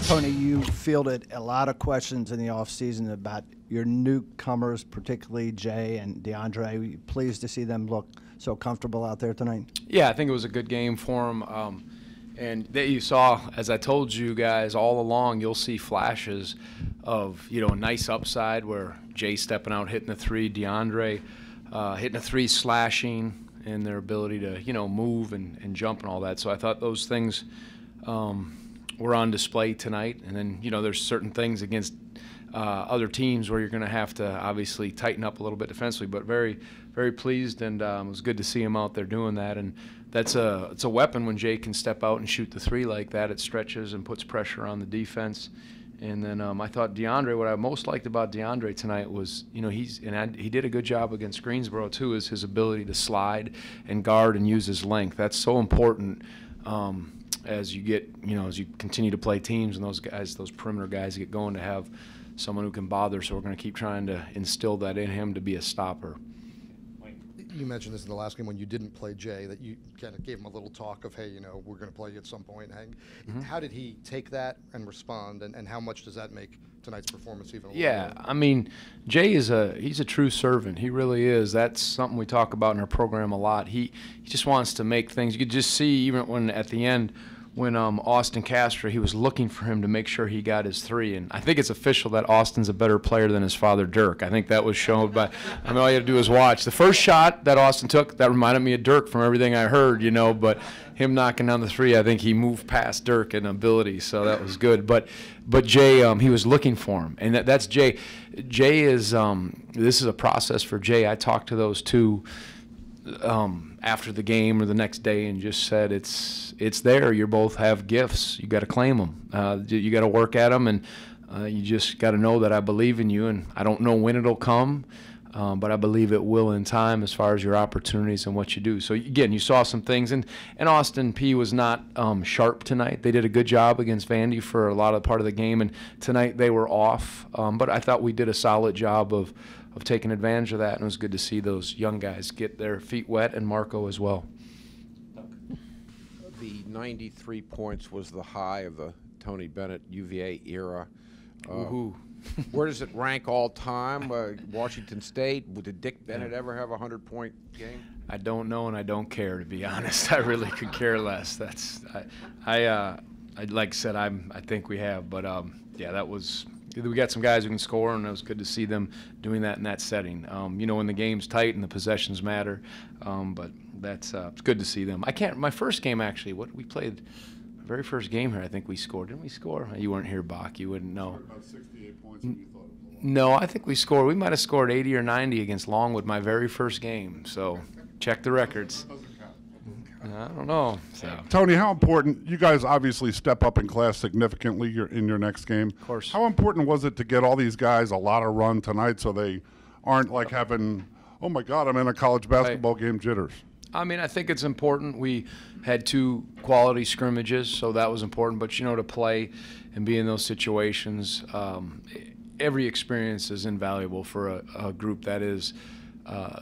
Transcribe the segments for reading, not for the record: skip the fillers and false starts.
Tony, you fielded a lot of questions in the offseason about your newcomers, particularly Jay and DeAndre. Were you pleased to see them look so comfortable out there tonight? Yeah, I think it was a good game for them. And that you saw, as I told you guys all along, you'll see flashes of, you know, a nice upside where Jay stepping out, hitting the three, DeAndre hitting a three, slashing, and their ability to, you know, move and jump and all that. So I thought those things were on display tonight. And then, you know, there's certain things against other teams where you're going to have to obviously tighten up a little bit defensively, but very, very pleased, and it was good to see him out there doing that. And it's a weapon when Jay can step out and shoot the three like that. It stretches and puts pressure on the defense. And then I thought DeAndre, what I most liked about DeAndre tonight was, you know, he did a good job against Greensboro too, is his ability to slide and guard and use his length. That's so important as you get, you know, as you continue to play teams and those guys, those perimeter guys get going, to have someone who can bother. So we're going to keep trying to instill that in him to be a stopper. You mentioned this in the last game when you didn't play Jay, that you kind of gave him a little talk of, hey, you know, we're going to play you at some point. How did he take that and respond, and how much does that make tonight's performance even a little Yeah, more? I mean, Jay he's a true servant. He really is. That's something we talk about in our program a lot. He just wants to make things. You could just see even when at the end, when Austin Castro, he was looking for him to make sure he got his three. And I think it's official that Austin's a better player than his father, Dirk. I think that was shown by, I mean, all you had to do is watch. The first shot that Austin took, that reminded me of Dirk from everything I heard, you know, but him knocking down the three, I think he moved past Dirk in ability, so that was good. But Jay, he was looking for him, and that's Jay. Jay is, this is a process for Jay. I talked to those two after the game or the next day and just said it's there. You both have gifts. You got to claim them. You got to work at them, and you just got to know that I believe in you. And I don't know when it'll come, but I believe it will in time as far as your opportunities and what you do. So again, you saw some things, and Austin Peay was not sharp tonight. They did a good job against Vandy for a lot of part of the game, and tonight they were off. But I thought we did a solid job of taking advantage of that, and it was good to see those young guys get their feet wet, and Marco as well. The 93 points was the high of the Tony Bennett UVA era. Where does it rank all time? Washington State, did Dick Bennett ever have a 100-point game? I don't know, and I don't care, to be honest. I really could care less. That's I like I said, I think we have, but yeah, that was. We got some guys who can score, and it was good to see them doing that in that setting. You know, when the game's tight and the possessions matter, but that's it's good to see them. My first game actually, what we played, the very first game here, I think we scored. Didn't we score? You weren't here, Bach. You wouldn't know. About 68 points, and you thought it was a lot. No, I think we scored. We might have scored 80 or 90 against Longwood my very first game. So check the records. I don't know. So. Tony, how important, you guys obviously step up in class significantly in your next game. Of course. How important was it to get all these guys a lot of run tonight so they aren't like having, oh my God, I'm in a college basketball game jitters? I mean, I think it's important. We had 2 quality scrimmages, so that was important. But, you know, to play and be in those situations, every experience is invaluable for a group that is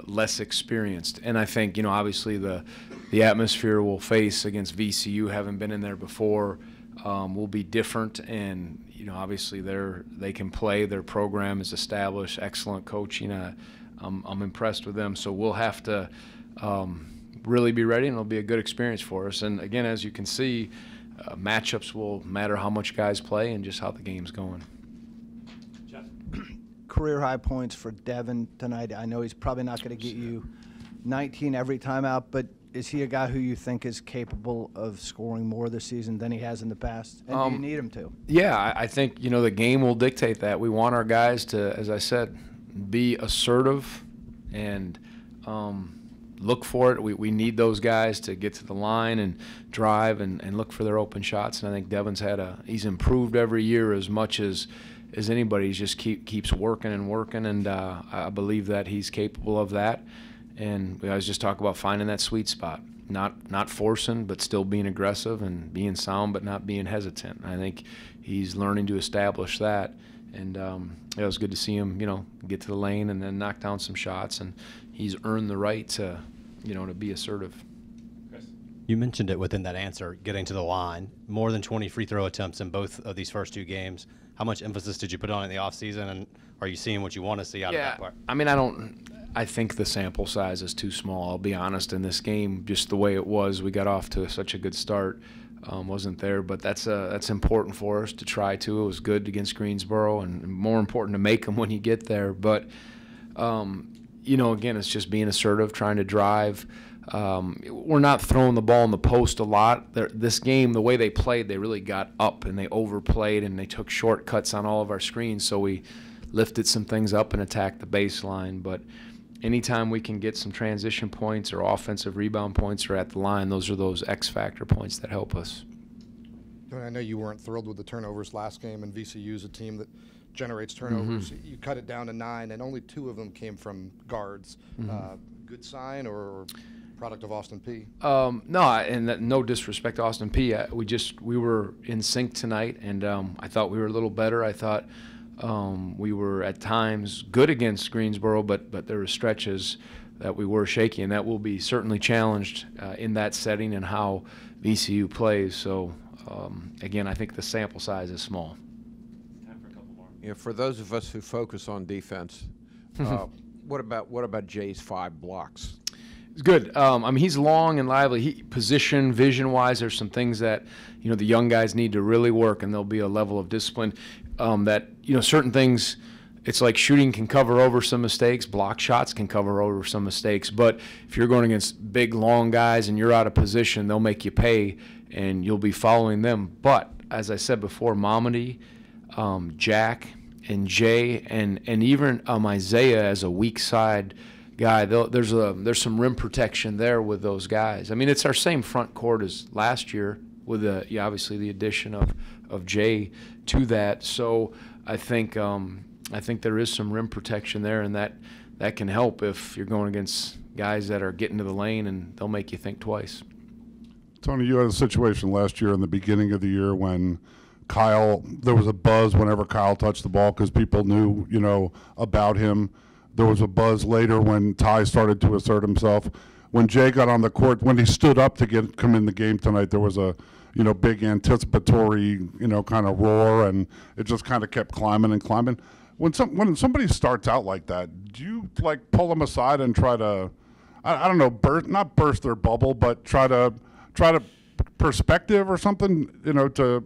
less experienced. And I think, you know, obviously the atmosphere we'll face against VCU, having been in there before, will be different. And, you know, obviously they can play. Their program is established, excellent coaching. I'm impressed with them. So we'll have to really be ready, and it'll be a good experience for us. And, again, as you can see, matchups will matter how much guys play and just how the game's going. Career high points for Devin tonight. I know he's probably not going to get you 19 every time out, but is he a guy who you think is capable of scoring more this season than he has in the past? And do you need him to? Yeah, I think, you know, the game will dictate that. We want our guys to, as I said, be assertive and look for it. We need those guys to get to the line and drive and look for their open shots. And I think Devin's he's improved every year as much as anybody. He just keeps working and working, and I believe that he's capable of that. And we always just talk about finding that sweet spot, not forcing, but still being aggressive, and being sound, but not being hesitant. I think he's learning to establish that, and it was good to see him, you know, get to the lane and then knock down some shots, and he's earned the right to, you know, to be assertive. You mentioned it within that answer, getting to the line. More than 20 free throw attempts in both of these first 2 games. How much emphasis did you put on it in the offseason, and are you seeing what you want to see out of that part? I mean, I think the sample size is too small, I'll be honest. In this game, just the way it was, we got off to such a good start. Wasn't there, but that's important for us to try to. It was good against Greensboro, and more important to make them when you get there. But you know, again, it's just being assertive, trying to drive. We're not throwing the ball in the post a lot. This game, the way they played, they really got up and they overplayed and they took shortcuts on all of our screens. So we lifted some things up and attacked the baseline. But anytime we can get some transition points or offensive rebound points or at the line, those are those X-factor points that help us. I know you weren't thrilled with the turnovers last game, and VCU is a team that generates turnovers. You cut it down to 9, and only 2 of them came from guards. Good sign or product of Austin Peay? No, and no disrespect to Austin Peay. We were in sync tonight, and I thought we were a little better. I thought we were at times good against Greensboro, but there were stretches that we were shaky, and that will be certainly challenged in that setting and how VCU plays. So again, I think the sample size is small. Time for a couple more. Yeah, for those of us who focus on defense, what about Jay's 5 blocks? It's good. I mean, he's long and lively. Position, vision-wise, there's some things that, you know, the young guys need to really work, and there'll be a level of discipline that, you know, certain things, it's like shooting can cover over some mistakes, block shots can cover over some mistakes, but if you're going against big, long guys and you're out of position, they'll make you pay, and you'll be following them. But, as I said before, Mamadi, Jack, and Jay, and even Isaiah as a weak side guy, there's some rim protection there with those guys. I mean, it's our same front court as last year with obviously the addition of Jay to that. So I think there is some rim protection there, and that can help if you're going against guys that are getting to the lane, and they'll make you think twice. Tony, you had a situation last year in the beginning of the year when there was a buzz whenever Kyle touched the ball because people knew, you know, about him. There was a buzz later when Ty started to assert himself. When Jay got on the court, when he stood up to come in the game tonight, there was a, you know, big anticipatory, you know, kind of roar, and it just kind of kept climbing and climbing. When somebody starts out like that, do you like pull them aside and try to, I don't know, not burst their bubble, but try to perspective or something, you know, to.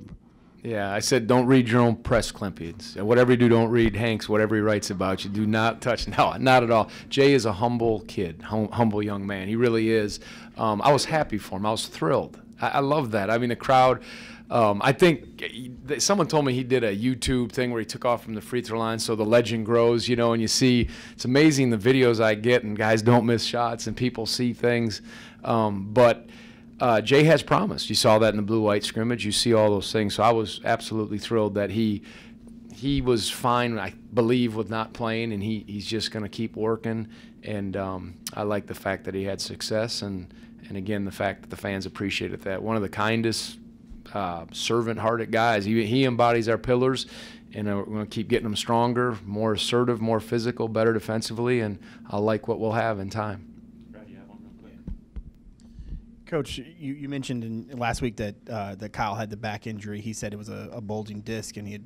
Yeah, I said don't read your own press clippings. Whatever you do, don't read Hank's, whatever he writes about you. Do not touch. No, not at all. Jay is a humble kid, humble young man. He really is. I was happy for him. I was thrilled. I love that. I mean, the crowd, I think someone told me he did a YouTube thing where he took off from the free throw line so the legend grows, you know, and you see, it's amazing the videos I get, and guys don't miss shots and people see things. But Jay has promise. You saw that in the blue-white scrimmage. You see all those things. So I was absolutely thrilled that he was fine, I believe, with not playing, and he's just going to keep working. And I like the fact that he had success, and again, the fact that the fans appreciated that. One of the kindest, servant-hearted guys. He embodies our pillars, and we're going to keep getting them stronger, more assertive, more physical, better defensively, and I like what we'll have in time. Coach, you mentioned last week that Kyle had the back injury. He said it was a bulging disc, and he had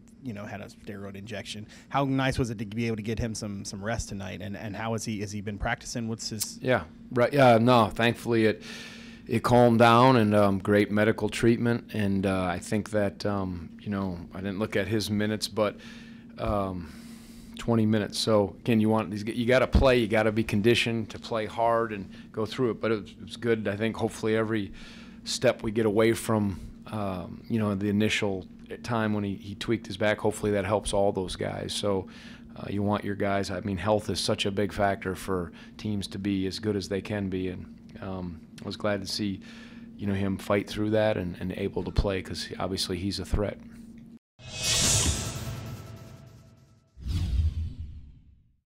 had a steroid injection. How nice was it to be able to get him some rest tonight? And how has he been practicing? What's his? Yeah, right. Yeah, no. Thankfully, it calmed down, and great medical treatment. And I think that I didn't look at his minutes, but 20 minutes. So again, you got to play. You got to be conditioned to play hard and go through it. But it was good. I think hopefully every step we get away from, the initial time when he tweaked his back, hopefully that helps all those guys. So you want your guys. I mean, health is such a big factor for teams to be as good as they can be. And I was glad to see, him fight through that and able to play because obviously he's a threat.